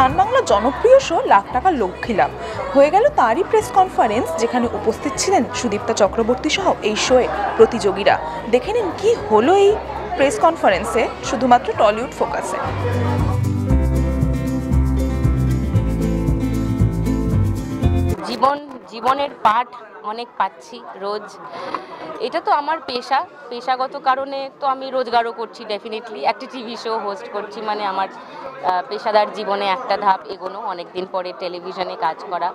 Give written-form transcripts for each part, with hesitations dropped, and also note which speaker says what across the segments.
Speaker 1: স্টান বাংলা জনপ্রিয় শো লাখ টাকা লক্ষ্মী লাভ হয়ে গেল তারই প্রেস কনফারেন্স, যেখানে উপস্থিত ছিলেন সুদীপ্তা চক্রবর্তী সহ এই শোয়ে প্রতিযোগীরা। দেখে নিন কি হলো এই প্রেস কনফারেন্সে, শুধুমাত্র টলিউড ফোকাসে।
Speaker 2: জীবনের পাঠ অনেক পাচ্ছি রোজ। এটা তো আমার পেশাগত কারণে তো আমি রোজগারও করছি, ডেফিনেটলি একটা টিভি শো হোস্ট করছি, মানে আমার পেশাদার জীবনে একটা ধাপ এগোনো, অনেকদিন পরে টেলিভিশনে কাজ করা,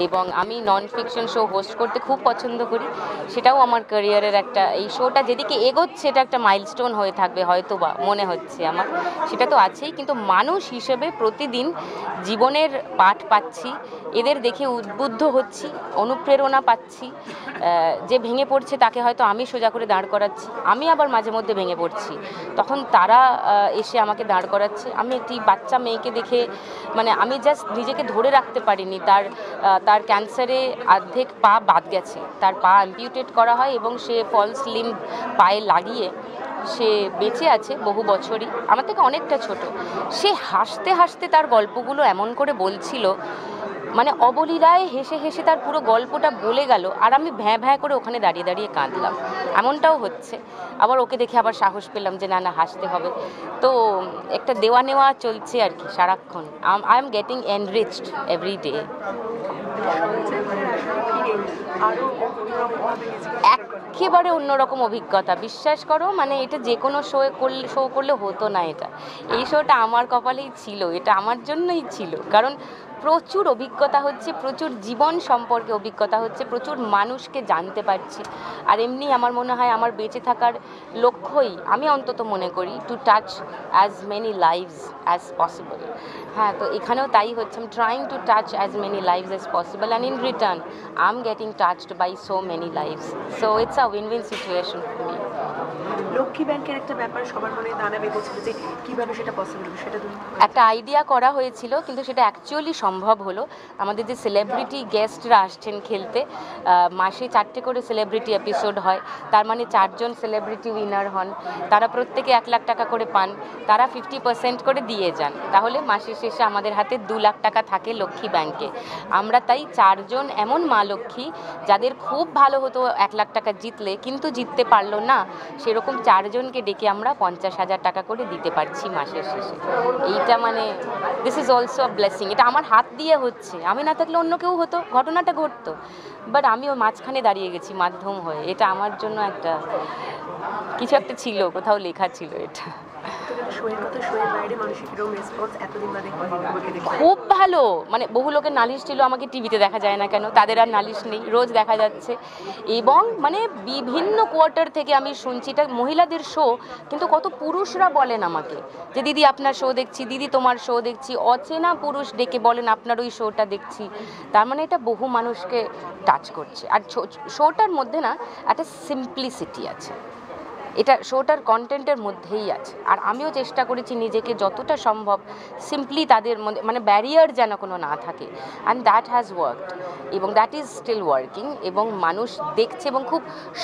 Speaker 2: এবং আমি নন ফিকশন শো হোস্ট করতে খুব পছন্দ করি। সেটাও আমার ক্যারিয়ারের একটা, এই শোটা যেদিকে এগোচ্ছে এটা একটা মাইলস্টোন হয়ে থাকবে হয়তো বা, মনে হচ্ছে আমার। সেটা তো আছেই, কিন্তু মানুষ হিসেবে প্রতিদিন জীবনের পাঠ পাচ্ছি, এদের দেখে উদ্বুদ্ধ হচ্ছি, অনুপ্রেরণা পাচ্ছি। যে ভেঙে পড়ছে তাকে হয়তো আমি সোজা করে দাঁড় করাচ্ছি, আমি আবার মাঝে মধ্যে ভেঙে পড়ছি, তখন তারা এসে আমাকে দাঁড় করাচ্ছে। আমি একটি বাচ্চা মেয়েকে দেখে, মানে আমি জাস্ট নিজেকে ধরে রাখতে পারিনি। তার ক্যান্সারে অর্ধেক পা বাদ গেছে, তার পা অ্যাম্পিউটেট করা হয় এবং সে ফলস লিম্ব পায়ে লাগিয়ে সে বেঁচে আছে বহু বছরই, আমার থেকে অনেকটা ছোট। সে হাসতে হাসতে তার গল্পগুলো এমন করে বলছিল, মানে অবলীলায় হেসে হেসে তার পুরো গল্পটা বলে গেল, আর আমি ভ্যাঁ ভ্যাঁ করে ওখানে দাঁড়িয়ে দাঁড়িয়ে কাঁদলাম। এমনটাও হচ্ছে। আবার ওকে দেখে আবার সাহস পেলাম যে না না, হাসতে হবে। তো একটা দেওয়া নেওয়া চলছে আর কি সারাক্ষণ। I am getting enriched every day. একেবারে অন্যরকম অভিজ্ঞতা, বিশ্বাস করো। মানে এটা যে কোনো শো করলে হতো না। এই শোটা আমার কপালেই ছিল, এটা আমার জন্যই ছিল। কারণ প্রচুর অভিজ্ঞতা হচ্ছে, প্রচুর জীবন সম্পর্কে অভিজ্ঞতা হচ্ছে, প্রচুর মানুষকে জানতে পারছি। আর এমনি আমার মনে হয় আমার বেঁচে থাকার লক্ষ্যই, আমি অন্তত মনে করি, to touch as many lives as possible. হ্যাঁ, তো এখানেও তাই হচ্ছে। I am trying to touch as many lives as possible, and in return I am getting touched by so many lives. So it's a win win situation for me.
Speaker 3: Lakshmi ব্যাংকের একটা ব্যাপার সবার মনে দানা বেঁধেছিল যে কীভাবে সেটা পসিবল, সেটা
Speaker 2: একটা আইডিয়া করা হয়েছিল, কিন্তু সেটা অ্যাকচুয়ালি সম্ভব হলো। আমাদের যে সেলিব্রিটি গেস্টরা আসছেন খেলতে, মাসে 4টে করে সেলিব্রিটি এপিসোড হয়, তার মানে 4জন সেলিব্রিটি উইনার হন, তারা প্রত্যেকে 1 লাখ টাকা করে পান, তারা 50% করে দিয়ে যান। তাহলে মাসের শেষে আমাদের হাতে 2 লাখ টাকা থাকে লক্ষ্মী ব্যাংকে। আমরা তাই 4জন এমন মা লক্ষ্মী যাদের খুব ভালো হতো 1 লাখ টাকা জিতলে, কিন্তু জিততে পারলো না, সেরকম 4জনকে ডেকে আমরা 50,000 টাকা করে দিতে পারছি মাসের শেষে। এইটা মানে this is also a blessing. এটা আমার হাত দিয়ে হচ্ছে, আমি না থাকলে অন্য কেউ হতো, ঘটনাটা ঘটতো, বাট আমিও মাঝখানে দাঁড়িয়ে গেছি মাধ্যম হয়ে। এটা আমার জন্য একটা কিছু একটা ছিল, কোথাও লেখা ছিল এটা। খুব ভালো, মানে বহু লোকের নালিশ ছিল আমাকে টিভিতে দেখা যায় না কেন, তাদের আর নালিশ নেই, রোজ দেখা যাচ্ছে। এবং মানে বিভিন্ন কোয়ার্টার থেকে আমি শুনছি, এটা মহিলাদের শো, কিন্তু কত পুরুষরা বলেন আমাকে যে দিদি আপনার শো দেখছি, দিদি তোমার শো দেখছি, অচেনা পুরুষ ডেকে বলেন আপনার ওই শোটা দেখছি। তার মানে এটা বহু মানুষকে টাচ করছে। আর শোটার মধ্যে না একটা সিম্পলিসিটি আছে, এটা শোটার কন্টেন্টের মধ্যেই আছে। আর আমিও চেষ্টা করেছি নিজেকে যতটা সম্ভব সিম্পলি তাদের মধ্যে, মানে ব্যারিয়ার যেন কোনো না থাকে, অ্যান্ড দ্যাট হ্যাজ ওয়ার্কড, এবং দ্যাট ইজ স্টিল ওয়ার্কিং। এবং মানুষ দেখছে, এবং খুব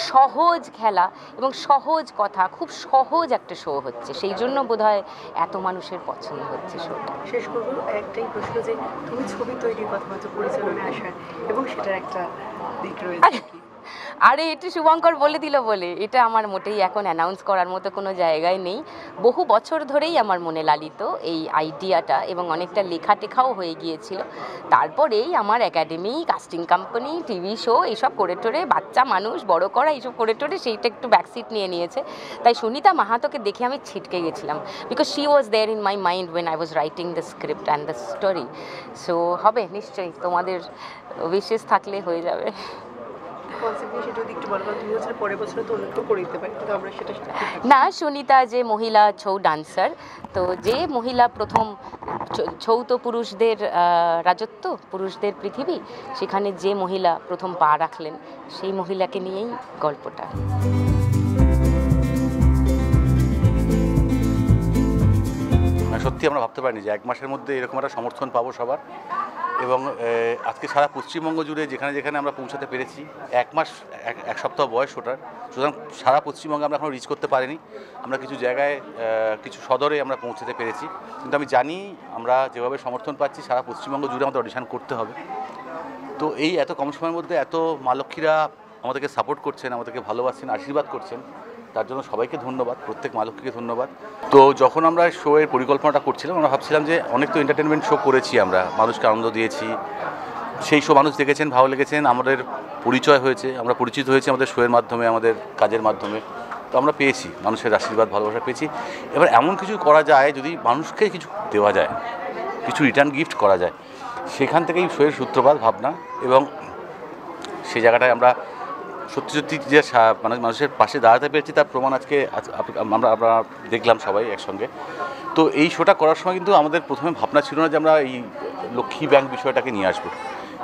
Speaker 2: সহজ খেলা এবং সহজ কথা, খুব সহজ একটা শো হচ্ছে, সেই জন্য বোধহয় এত মানুষের পছন্দ হচ্ছে শোটা।
Speaker 3: শেষ করবো একটাই প্রশ্ন, যে তুমি ছবি তৈরির কথা বলছো, পরিচালনায় আসার, এবং সেটার একটা দিক রয়েছে।
Speaker 2: আরে এটা শুভঙ্কর বলে দিল বলে, এটা আমার মোটেই এখন অ্যানাউন্স করার মতো কোনো জায়গায় নেই। বহু বছর ধরেই আমার মনে লালিত এই আইডিয়াটা, এবং অনেকটা লেখা টেখাও হয়ে গিয়েছিল। তারপরেই আমার academy, casting company, TV show এইসব করে টোরে, বাচ্চা মানুষ বড় করা এইসব করে টোরে, সেইটা একটু ব্যাকসিট নিয়ে নিয়েছে। তাই সুনিতা মাহাতোকে দেখে আমি ছিটকে গেছিলাম, because she was there in my mind when I was writing the script and the story. So হবে নিশ্চয়ই, তোমাদের উইশেস থাকলে হয়ে যাবে। না, সুনিতা যে মহিলা ছৌ ডান্সার, তো যে মহিলা প্রথম ছৌ, তো পুরুষদের রাজত্ব, পুরুষদের পৃথিবী, সেখানে যে মহিলা প্রথম পা রাখলেন, সেই মহিলাকে নিয়েই গল্পটা।
Speaker 4: সত্যি আমরা ভাবতে পারিনি যে 1 মাসের মধ্যে এরকম একটা সমর্থন পাবো সবার, এবং আজকে সারা পশ্চিমবঙ্গ জুড়ে যেখানে যেখানে আমরা পৌঁছাতে পেরেছি, এক সপ্তাহ বয়স ওটার, সুতরাং সারা পশ্চিমবঙ্গে আমরা এখনও রিচ করতে পারিনি। আমরা কিছু জায়গায় কিছু সদরে আমরা পৌঁছাতে পেরেছি, কিন্তু আমি জানি আমরা যেভাবে সমর্থন পাচ্ছি সারা পশ্চিমবঙ্গ জুড়ে আমাদের অডিশন করতে হবে। তো এই এত কম সময়ের মধ্যে এত মা লক্ষ্মীরা আমাদেরকে সাপোর্ট করছেন, আমাদেরকে ভালোবাসছেন, আশীর্বাদ করছেন, তার জন্য সবাইকে ধন্যবাদ, প্রত্যেক মা লক্ষ্মীকে ধন্যবাদ। তো যখন আমরা শোয়ের পরিকল্পনাটা করছিলাম, আমরা ভাবছিলাম যে অনেক তো এন্টারটেনমেন্ট শো করেছি, আমরা মানুষকে আনন্দ দিয়েছি, সেই শো মানুষ দেখেছেন, ভালো লেগেছেন, আমাদের পরিচয় হয়েছে, আমরা পরিচিত হয়েছি আমাদের শোয়ের মাধ্যমে, আমাদের কাজের মাধ্যমে। তো আমরা পেয়েছি মানুষের আশীর্বাদ, ভালোবাসা পেয়েছি। এবার এমন কিছু করা যায় যদি মানুষকে কিছু দেওয়া যায়, কিছু রিটার্ন গিফট করা যায়, সেখান থেকেই শোয়ের সূত্রপাত ভাবনা। এবং সেই জায়গাটায় আমরা সত্যি সত্যি যে মানুষের পাশে দাঁড়াতে পেরেছি তার প্রমাণ আজকে আমরা দেখলাম সবাই একসঙ্গে। তো এই শোটা করার সময় কিন্তু আমাদের প্রথমে ভাবনা ছিল না যে আমরা এই লক্ষ্মী ব্যাংক বিষয়টাকে নিয়ে আসবো।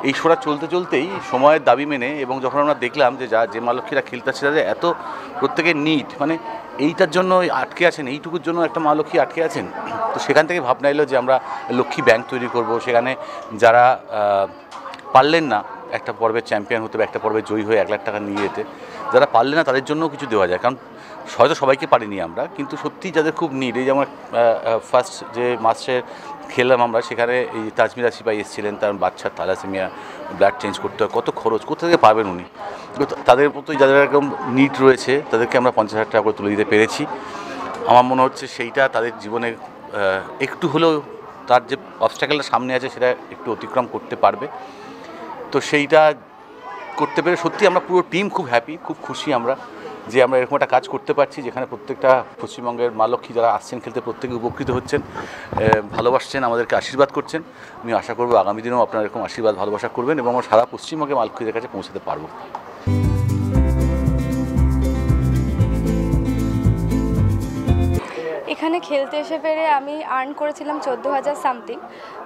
Speaker 4: এই শোটা চলতে চলতেই সময়ের দাবি মেনে, এবং যখন আমরা দেখলাম যে মা লক্ষ্মীরা খেলতে আসছে, যে এত প্রত্যেকের নিট, মানে এইটার জন্য আটকে আছেন, এইটুকুর জন্য একটা মা লক্ষ্মী আটকে আছেন। তো সেখান থেকে ভাবনা এলো যে আমরা লক্ষ্মী ব্যাংক তৈরি করব, সেখানে যারা পারলেন না একটা পর্বের চ্যাম্পিয়ন হতে বা একটা পর্বে জয়ী হয়ে 1 লাখ টাকা নিয়ে যেতে, যারা পারলেন না তাদের জন্যও কিছু দেওয়া যায়। কারণ হয়তো সবাইকে পারিনি আমরা, কিন্তু সত্যি যাদের খুব নিড, এই যেমন ফার্স্ট যে মাসে খেললাম আমরা, সেখানে এই তাজমিরা সিপাই এসেছিলেন, তার বাচ্চার থ্যালাসেমিয়া, ব্লাড চেঞ্জ করতে হয়, কত খরচ, কোথা থেকে পাবেন উনি। তাদের মতোই যাদের এরকম নিড রয়েছে তাদেরকে আমরা 50,000 টাকা করে তুলে দিতে পেরেছি। আমার মনে হচ্ছে সেইটা তাদের জীবনে একটু হলেও তার যে অবস্ট্যাকেলটা সামনে আছে সেটা একটু অতিক্রম করতে পারবে। তো সেইটা করতে পেরে সত্যি আমরা পুরো টিম খুব হ্যাপি, খুব খুশি আমরা যে আমরা এরকম একটা কাজ করতে পারছি, যেখানে প্রত্যেকটা পশ্চিমবঙ্গের মা লক্ষ্মী যারা আসছেন খেলতে, প্রত্যেকে উপকৃত হচ্ছেন, ভালোবাসছেন, আমাদেরকে আশীর্বাদ করছেন। আমি আশা করব আগামী দিনেও আপনারা এরকম আশীর্বাদ ভালোবাসা করবেন এবং আমরা সারা পশ্চিমবঙ্গে মা লক্ষ্মীদের কাছে পৌঁছাতে পারবো।
Speaker 5: এখানে খেলতে এসে পেরে আমি আর্ন করেছিলাম 14,000 সামথিং।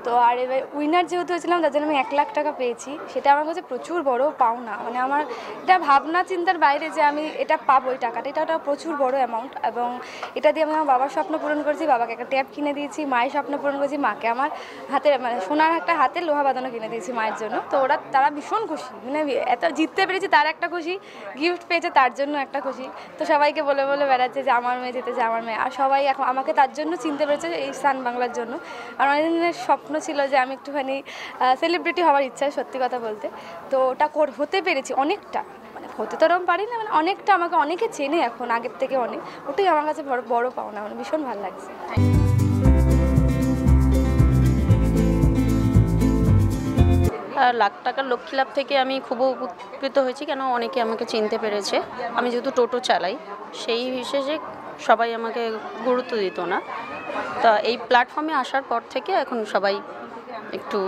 Speaker 5: তো আর এবার উইনার যেহেতু হয়েছিলাম তার জন্য আমি 1 লাখ টাকা পেয়েছি। সেটা আমার কাছে প্রচুর বড় পাওনা, মানে আমার এটা ভাবনা চিন্তার বাইরে যে আমি এটা পাবো, এই টাকাটা, এটা প্রচুর বড় অ্যামাউন্ট। এবং এটা দিয়ে আমি আমার বাবার স্বপ্ন পূরণ করেছি, বাবাকে একটা ট্যাব কিনে দিয়েছি, মায়ের স্বপ্ন পূরণ করেছি, মাকে আমার হাতের মানে সোনার একটা হাতের লোহা বাঁধানো কিনে দিয়েছি মায়ের জন্য। তো তারা ভীষণ খুশি, মানে এত জিততে পেরেছি তার একটা খুশি, গিফট পেয়েছে তার জন্য একটা খুশি। তো সবাইকে বলে বলে বেড়াচ্ছে যে আমার মেয়ে জিতেছে, আমার মেয়ে। আর সবাই এখন আমাকে তার জন্য চিনতে পেরেছে, এই সান বাংলার জন্য। আর অনেক দিনের স্বপ্ন ছিল যে আমি একটুখানি সেলিব্রিটি হওয়ার ইচ্ছা, সত্যি কথা বলতে। তো ওটা হতে পেরেছি অনেকটা, মানে হতে তো এরকম পারি না, মানে অনেকটা আমাকে অনেকে চেনে এখন আগের থেকে অনেক। ওটাই আমার কাছে বড় পাওনা, মানে ভীষণ ভালো লাগছে।
Speaker 6: লাখ টাকার লক্ষ্মী লাভ থেকে আমি খুব উপকৃত হয়েছি, কেন অনেকে আমাকে চিনতে পেরেছে। আমি যেহেতু টোটো চালাই, সেই বিশেষে সবাই আমাকে গুরুত্ব দিত না। তা এই প্ল্যাটফর্মে আসার পর থেকে এখন সবাই একটু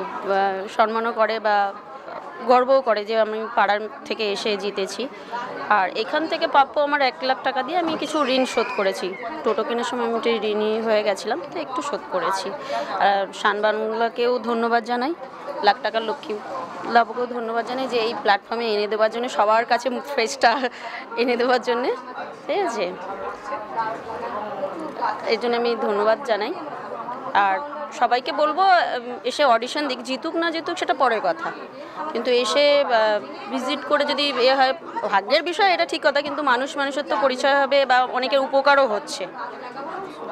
Speaker 6: সম্মানও করে বা গর্বও করে যে আমি পাড়ার থেকে এসে জিতেছি। আর এখান থেকে প্রাপ্য আমার 1 লাখ টাকা দিয়ে আমি কিছু ঋণ শোধ করেছি। টোটো কেনার সময় আমি ঋণী হয়ে গেছিলাম, তো একটু শোধ করেছি। আর সান বাংলাকেও ধন্যবাদ জানাই, লাখ টাকার লক্ষ্মী লাভকেও ধন্যবাদ জানাই যে এই প্ল্যাটফর্মে এনে দেওয়ার জন্য, সবার কাছে ফেসটা এনে দেওয়ার জন্যে, ঠিক আছে। এই জন্য আমি ধন্যবাদ জানাই। আর সবাইকে বলবো এসে অডিশন দিক, জিতুক না জিতুক সেটা পরের কথা, কিন্তু এসে ভিজিট করে যদি এ হয়, ভাগ্যের বিষয় এটা ঠিক কথা, কিন্তু মানুষের তো পরিচয় হবে বা অনেকের উপকারও হচ্ছে,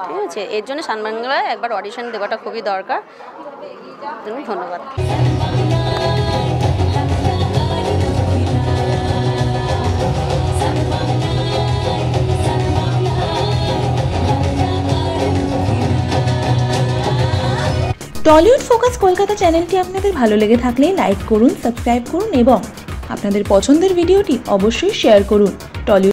Speaker 6: ঠিক আছে। এর জন্য সান বাংলায় একবার অডিশন দেওয়াটা খুবই দরকার। ধন্যবাদ।
Speaker 1: টলিউড ফোকাস কলকাতা চ্যানেলটি আপনাদের ভালো লেগে থাকলে লাইক করুন, সাবস্ক্রাইব করুন এবং আপনাদের পছন্দের ভিডিওটি অবশ্যই শেয়ার করুন।